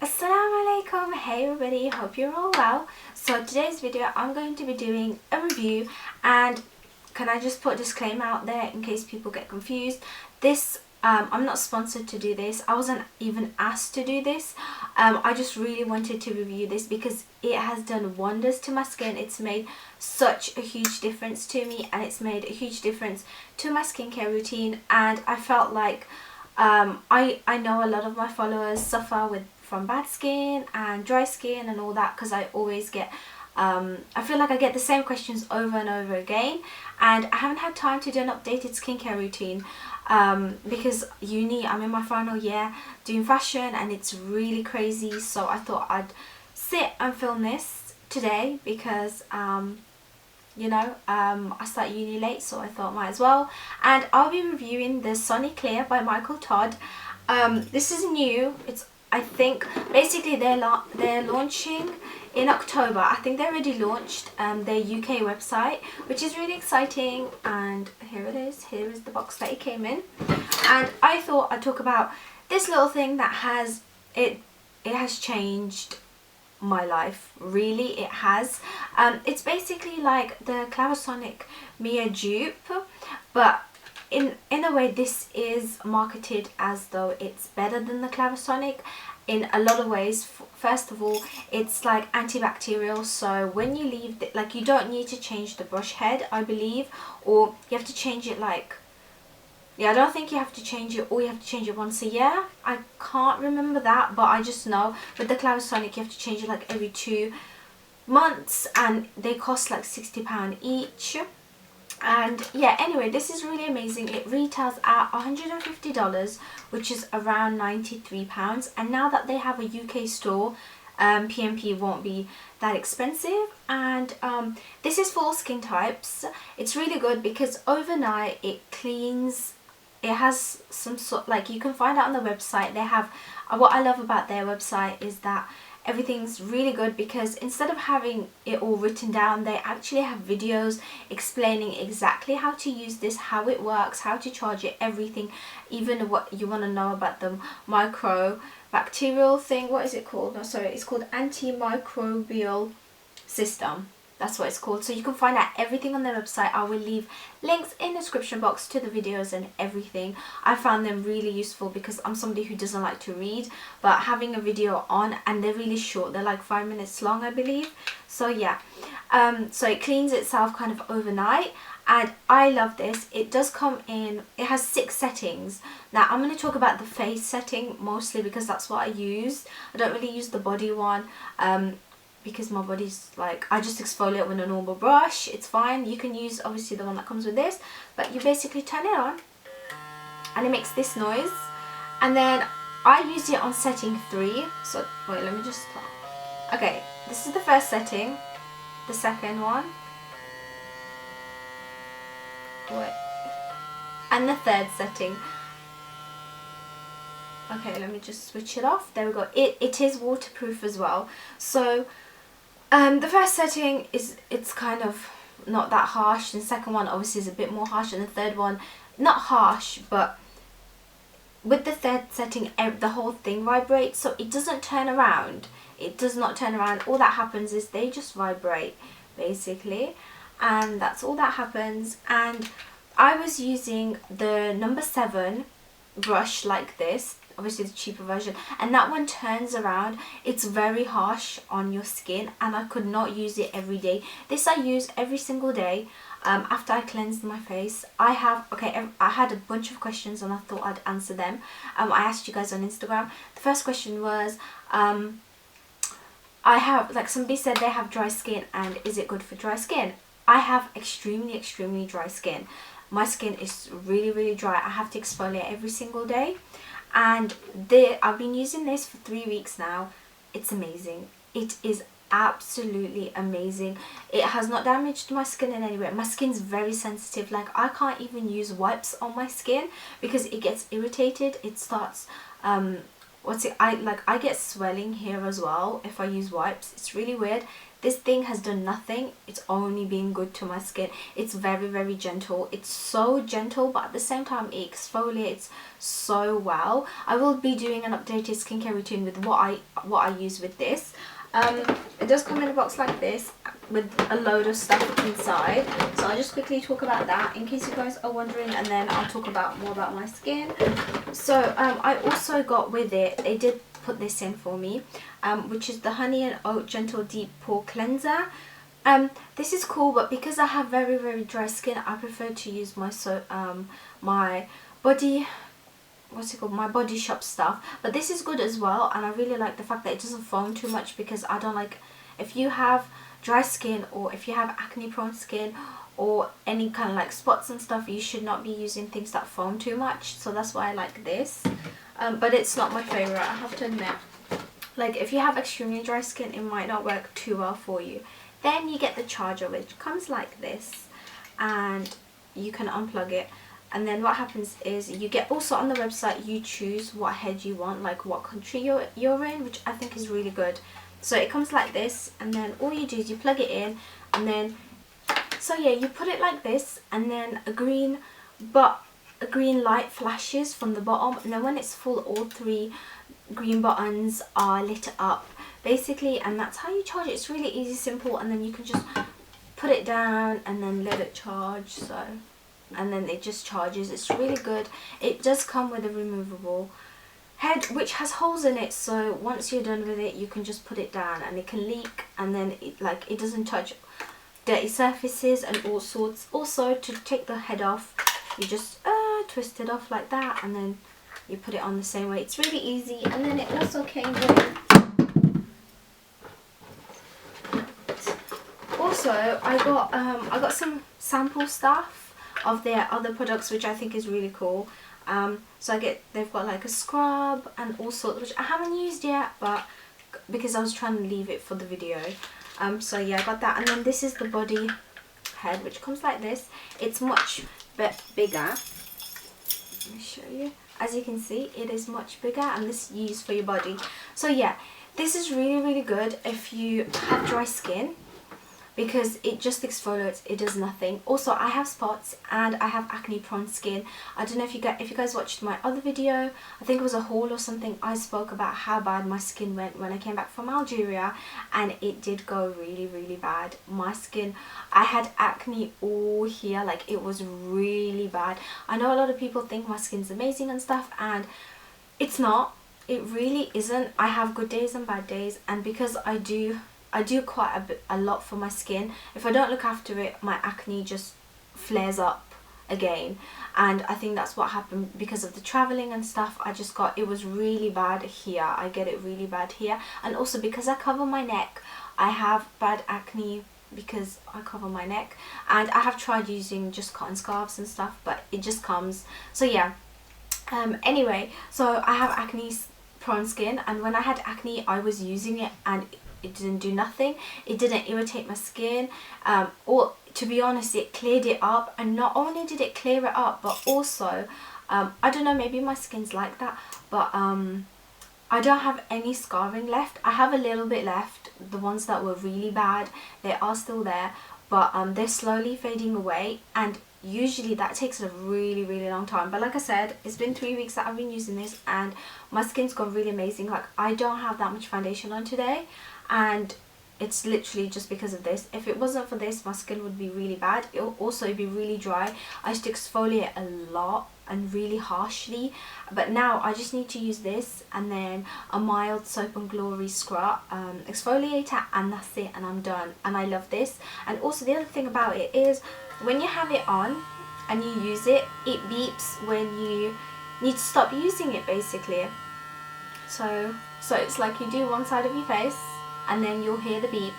Assalamu alaikum. Hey everybody, hope you're all well. So today's video I'm going to be doing a review, and can I just put a disclaimer out there in case people get confused. I'm not sponsored to do this. I wasn't even asked to do this. I just really wanted to review this because it has done wonders to my skin. It's made such a huge difference to me, and it's made a huge difference to my skincare routine. And I felt like I know a lot of my followers suffer from bad skin and dry skin and all that, because I always get I feel like I get the same questions over and over again, and I haven't had time to do an updated skincare routine because I'm in my final year doing fashion and it's really crazy. So I thought I'd sit and film this today because I start uni late, so I thought might as well. And I'll be reviewing the Soniclear by Michael Todd. This is new. I think basically they're launching in October. I think they already launched their UK website, which is really exciting. And here it is. Here is the box that it came in. And I thought I'd talk about this little thing that has changed my life. Really, it has. It's basically like the Clarisonic Mia dupe, but in a way this is marketed as though it's better than the Clarisonic in a lot of ways. First of all, it's like antibacterial, so when you leave you don't need to change the brush head, I believe, or you have to change it I don't think you have to change it, or you have to change it once a year. I can't remember that, but I just know with the Clarisonic you have to change it like every 2 months, and they cost like £60 each. And yeah, anyway, this is really amazing. It retails at $150, which is around £93. And now that they have a UK store, PMP won't be that expensive. And this is for all skin types. It's really good because overnight it cleans. It has some sort, you can find out on the website. They have, what I love about their website is that everything's really good, because instead of having it all written down, they actually have videos explaining exactly how to use this, how it works, how to charge it, everything, even what you want to know about the microbacterial thing. What is it called? No, sorry, it's called antimicrobial system. That's what it's called. So you can find out everything on their website. I will leave links in the description box to the videos and everything. I found them really useful because I'm somebody who doesn't like to read, but having a video on, and they're really short, they're like 5 minutes long, I believe. So yeah, so it cleans itself kind of overnight, and I love this. It does come in, it has 6 settings. Now I'm going to talk about the face setting mostly because that's what I use. I don't really use the body one because my body's I just exfoliate with a normal brush. It's fine. You can use obviously the one that comes with this, but you basically turn it on and it makes this noise. And then I use it on setting 3. So wait, let me just start. Okay, this is the first setting. The second one, wait, and the third setting. Okay, let me just switch it off. There we go. It is waterproof as well. So the first setting it's kind of not that harsh, and the second one obviously is a bit more harsh, and the third one not harsh, but with the third setting the whole thing vibrates, so it doesn't turn around. It does not turn around. All that happens is they just vibrate basically, and that's all that happens. And I was using the number 7 brush like this, obviously the cheaper version, and that one turns around. It's very harsh on your skin, and I could not use it every day. This I use every single day after I cleansed my face. I had a bunch of questions and I thought I'd answer them. I asked you guys on Instagram. The first question was I have, somebody said they have dry skin and is it good for dry skin? I have extremely dry skin. My skin is really dry. I have to exfoliate every single day, and I've been using this for 3 weeks now. It's amazing. It is absolutely amazing. It has not damaged my skin in any way. My skin's very sensitive. I can't even use wipes on my skin because it gets irritated. It starts I get swelling here as well if I use wipes. It's really weird. This thing has done nothing. It's only been good to my skin. It's very, very gentle. It's so gentle, but at the same time it exfoliates so well. I will be doing an updated skincare routine with what I use with this. It does come in a box like this with a load of stuff inside, so I'll just quickly talk about that in case you guys are wondering, and then I'll talk about more about my skin. So I also got with it, they did put this in for me, which is the Honey and Oat Gentle Deep Pore Cleanser. This is cool, but because I have very, very dry skin, I prefer to use my my body, what's it called, my Body Shop stuff. But this is good as well, and I really like the fact that it doesn't foam too much, because I don't like, if you have dry skin or if you have acne prone skin or any kind of like spots and stuff, you should not be using things that foam too much. So that's why I like this, but it's not my favorite, I have to admit. Like if you have extremely dry skin, it might not work too well for you. Then you get the charger, which comes like this, and you can unplug it. And then what happens is you get, also on the website you choose what head you want, like what country you're in, which I think is really good. So it comes like this, and then all you do is you plug it in, and then, so yeah, you put it like this, and then a green light flashes from the bottom, and then when it's full, all 3 green buttons are lit up basically, and that's how you charge it. It's really easy, simple, and then you can just put it down and then let it charge. So, and then it just charges. It's really good. It does come with a removable head which has holes in it, so once you're done with it, you can just put it down, and it can leak, and then it doesn't touch dirty surfaces and all sorts. Also, to take the head off, you just twist it off like that, and then you put it on the same way. It's really easy. And then it also came with, also I got some sample stuff of their other products, which I think is really cool. So they've got like a scrub and all sorts, which I haven't used yet, but because I was trying to leave it for the video. So yeah, I got that. And then this is the body head, which comes like this. It's much bigger. Let me show you. As you can see, it is much bigger, and this is used for your body. So yeah, this is really, really good if you have dry skin, because it just exfoliates. It does nothing. Also, I have spots and I have acne prone skin. I don't know if you guys watched my other video, I think it was a haul or something. I spoke about how bad my skin went when I came back from Algeria, and it did go really, really bad. My skin, I had acne all here, like it was really bad. I know a lot of people think my skin's amazing and stuff, and it's not. It really isn't. I have good days and bad days, and because I do quite a lot for my skin, if I don't look after it, my acne just flares up again. And I think that's what happened because of the traveling and stuff. It was really bad here. I get it really bad here. And also because I cover my neck, I have bad acne because I cover my neck. And I have tried using just cotton scarves and stuff, but it just comes. So yeah, anyway, so I have acne prone skin, and when I had acne, I was using it and it didn't do nothing. It didn't irritate my skin, or to be honest, it cleared it up. And not only did it clear it up, but also I don't know, maybe my skin's like that, but I don't have any scarring left. I have a little bit left. The ones that were really bad, they are still there, but they're slowly fading away, and usually that takes a really, really long time. But like I said, it's been 3 weeks that I've been using this, and my skin's gone really amazing. Like, I don't have that much foundation on today, and it's literally just because of this. If it wasn't for this, my skin would be really bad. It'll also be really dry. I used to exfoliate a lot and really harshly, but now I just need to use this and then a mild Soap and Glory scrub exfoliator, and that's it, and I'm done. And I love this. And also the other thing about it is, when you have it on and you use it, it beeps when you need to stop using it, basically. So it's like you do one side of your face, and then you'll hear the beep.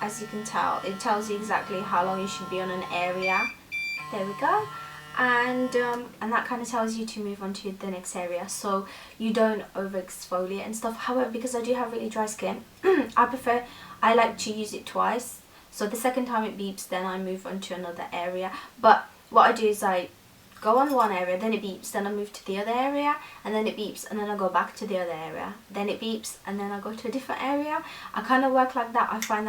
As you can tell, it tells you exactly how long you should be on an area. There we go. And that kind of tells you to move on to the next area, so you don't over exfoliate and stuff. However, because I do have really dry skin, I like to use it twice. So the second time it beeps, then I move on to another area. But what I do is I go on one area, then it beeps, then I move to the other area, and then it beeps, and then I go back to the other area, then it beeps, and then I go to a different area. I kind of work like that. I find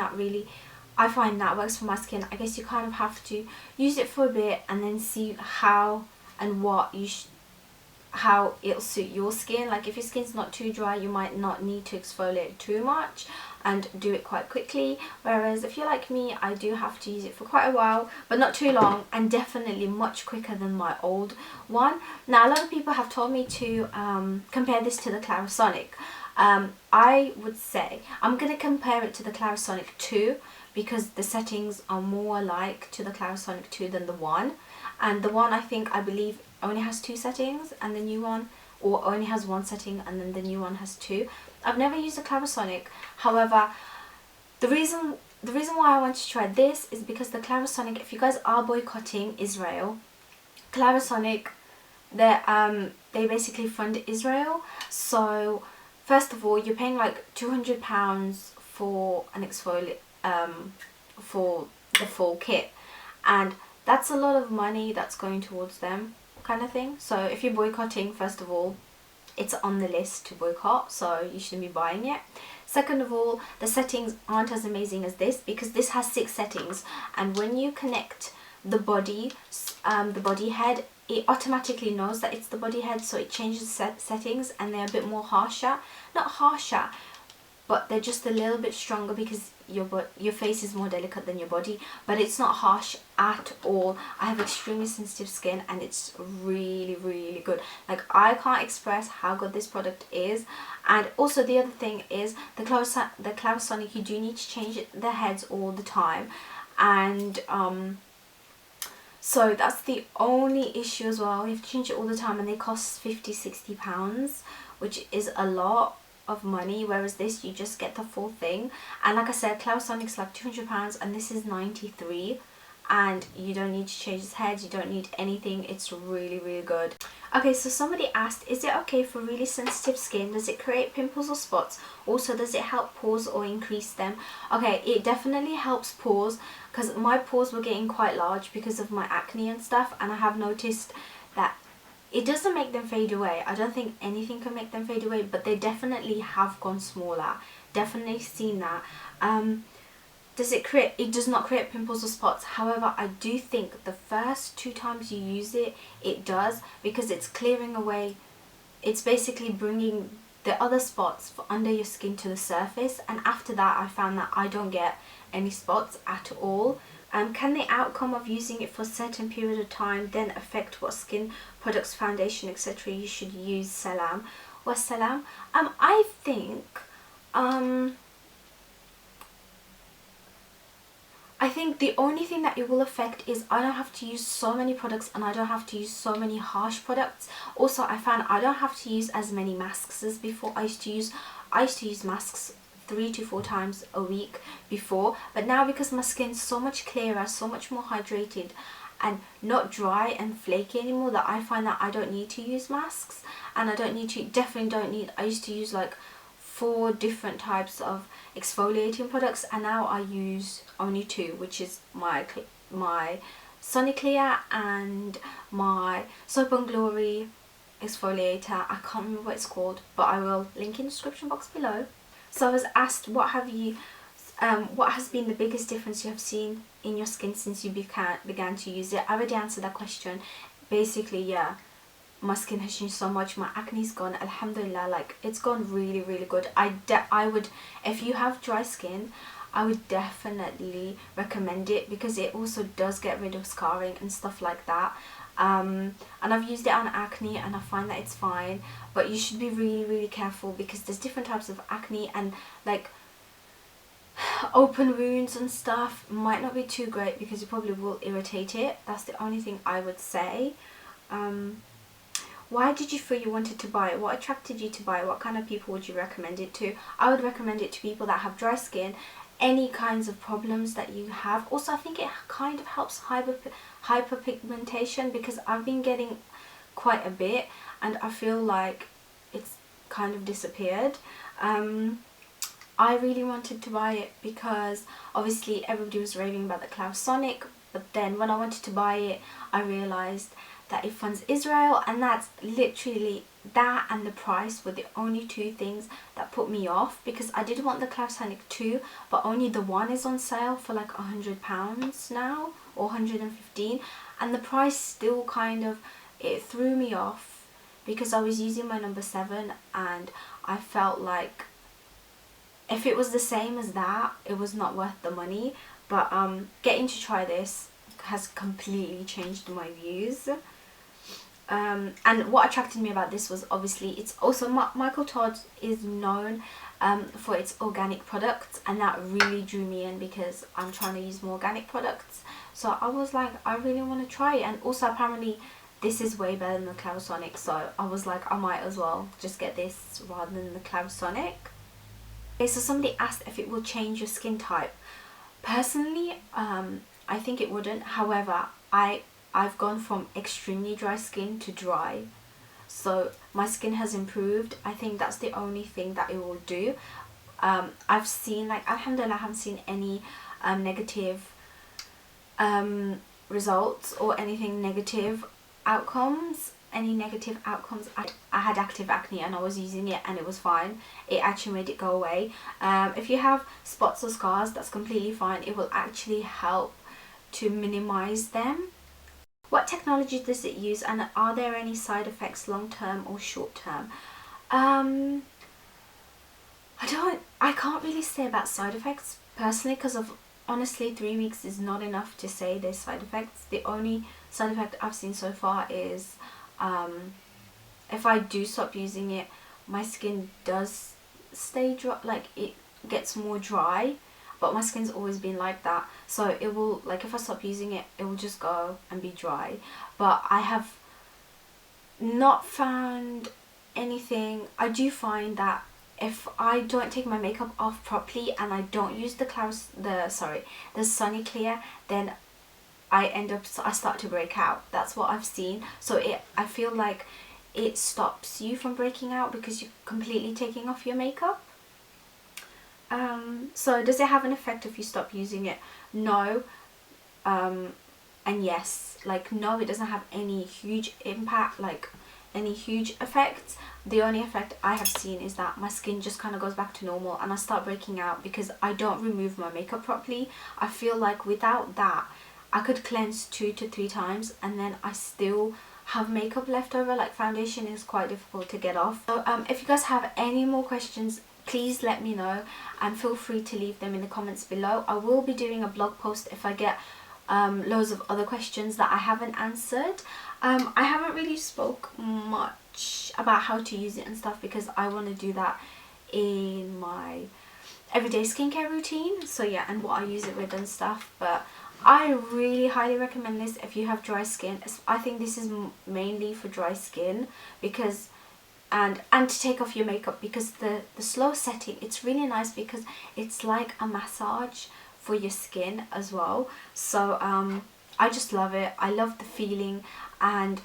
that works for my skin. I guess you kind of have to use it for a bit and then see how and what how it'll suit your skin. Like if your skin's not too dry, you might not need to exfoliate too much and do it quite quickly, whereas if you're like me, I do have to use it for quite a while, but not too long, and definitely much quicker than my old one. Now a lot of people have told me to compare this to the Clarisonic. I would say I'm going to compare it to the Clarisonic 2 because the settings are more alike to the Clarisonic 2 than the 1, and the 1 I believe only has 2 settings, and the new one, or only has 1 setting and then the new one has 2. I've never used a Clarisonic. However, the reason why I want to try this is because the Clarisonic, if you guys are boycotting Israel, Clarisonic, they basically fund Israel. So first of all, you're paying like £200 for an exfoliate for the full kit, and that's a lot of money that's going towards them, kind of thing. So if you're boycotting, first of all, it's on the list to boycott, so you shouldn't be buying it. Second of all, the settings aren't as amazing as this because this has 6 settings, and when you connect the body head, it automatically knows that it's the body head, so it changes settings, and they're a bit more harsher. Not harsher, but they're just a little bit stronger because your face is more delicate than your body, but it's not harsh at all. I have extremely sensitive skin and it's really, really good. Like, I can't express how good this product is. And also the other thing is the Clarisonic, you do need to change the heads all the time, and so that's the only issue as well. You have to change it all the time, and they cost £50–60, which is a lot of money, whereas this, you just get the full thing. And like I said, Clarisonic's like £200 and this is £93, and you don't need to change its heads, you don't need anything. It's really, really good. Okay, so somebody asked, is it okay for really sensitive skin? Does it create pimples or spots? Also, does it help pores or increase them? Okay, it definitely helps pores, because my pores were getting quite large because of my acne and stuff, and I have noticed that it doesn't make them fade away. I don't think anything can make them fade away, but they definitely have gone smaller. Definitely seen that. It does not create pimples or spots. However, I do think the first 2 times you use it, it does, because it's clearing away. It's basically bringing the other spots under your skin to the surface, and after that I found that I don't get any spots at all. Can the outcome of using it for a certain period of time then affect what skin products, foundation, etc. you should use? Salam. Wassalam. I think the only thing that it will affect is I don't have to use so many products, and I don't have to use so many harsh products. Also, I found I don't have to use as many masks as before. I used to use masks 3 to 4 times a week before, but now because my skin's so much clearer, so much more hydrated and not dry and flaky anymore, that I find that I don't need to use masks, and I used to use like 4 different types of exfoliating products, and now I use only 2, which is my Soniclear and my Soap and Glory exfoliator. I can't remember what it's called, but I will link in the description box below. So I was asked, what has been the biggest difference you have seen in your skin since you began to use it? I already answered that question. Basically, yeah, my skin has changed so much. My acne's gone, alhamdulillah, like it's gone really, really good. I would, if you have dry skin, I would definitely recommend it, because it also does get rid of scarring and stuff like that. And I've used it on acne and I find that it's fine, but you should be really, really careful, because there's different types of acne, and like open wounds and stuff might not be too great because you probably will irritate it. That's the only thing I would say. Why did you feel you wanted to buy it? What attracted you to buy it? What kind of people would you recommend it to? I would recommend it to people that have dry skin, any kinds of problems that you have. Also, I think it kind of helps hyperpigmentation, because I've been getting quite a bit and I feel like it's kind of disappeared. I really wanted to buy it because obviously everybody was raving about the Clarisonic, but then when I wanted to buy it, I realized that it funds Israel, and that's literally, that and the price were the only two things that put me off, because I did want the Clarisonic 2, but only the one is on sale for like £100 now, or 115, and the price still kind of, it threw me off, because I was using my number 7 and I felt like if it was the same as that, it was not worth the money. But getting to try this has completely changed my views. And what attracted me about this was, obviously, it's also Michael Todd is known for its organic products, and that really drew me in because I'm trying to use more organic products. So I was like, I really want to try it. And also apparently this is way better than the Clarisonic, so I was like, I might as well just get this rather than the Clarisonic. Okay, so somebody asked if it will change your skin type. Personally, I think it wouldn't. However, I've gone from extremely dry skin to dry, so my skin has improved. I think that's the only thing that it will do. I've seen, like, alhamdulillah, I haven't seen any negative results or anything negative outcomes. I had active acne and I was using it and it was fine. It actually made it go away. If you have spots or scars, that's completely fine. It will actually help to minimize them. What technology does it use, and are there any side effects long term or short term? I can't really say about side effects personally, because of, honestly, 3 weeks is not enough to say there's side effects. The only side effect I've seen so far is if I do stop using it, my skin does stay dry, like it gets more dry, but my skin's always been like that, so it will, like, if I stop using it, it will just go and be dry. But I have not found anything. I do find that if I don't take my makeup off properly and I don't use the Soniclear, then I start to break out. That's what I've seen. So I feel like it stops you from breaking out because you're completely taking off your makeup. So does it have an effect if you stop using it? No. And yes, like, no, it doesn't have any huge impact, like any huge effects. The only effect I have seen is that my skin just kind of goes back to normal and I start breaking out because I don't remove my makeup properly. I feel like without that, I could cleanse 2 to 3 times and then I still have makeup left over. Like, foundation is quite difficult to get off. So if you guys have any more questions, please let me know and feel free to leave them in the comments below. I will be doing a blog post if I get loads of other questions that I haven't answered. I haven't really spoke much about how to use it and stuff because I want to do that in my everyday skincare routine, so yeah, and what I use it with and stuff. But I really highly recommend this if you have dry skin. I think this is mainly for dry skin, because and to take off your makeup, because the slow setting, it's really nice because it's like a massage for your skin as well. So I just love it. I love the feeling. And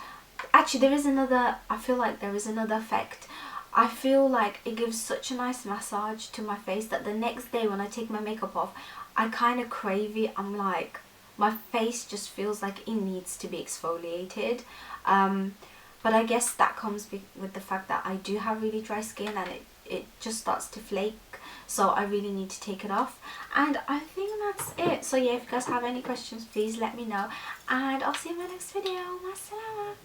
actually there is another, I feel like there is another effect. I feel like it gives such a nice massage to my face that the next day when I take my makeup off, I kind of crave it. I'm like, my face just feels like it needs to be exfoliated. But I guess that comes with the fact that I do have really dry skin and it just starts to flake, so I really need to take it off. And I think that's it. So yeah, if you guys have any questions, please let me know, and I'll see you in my next video. Masalama.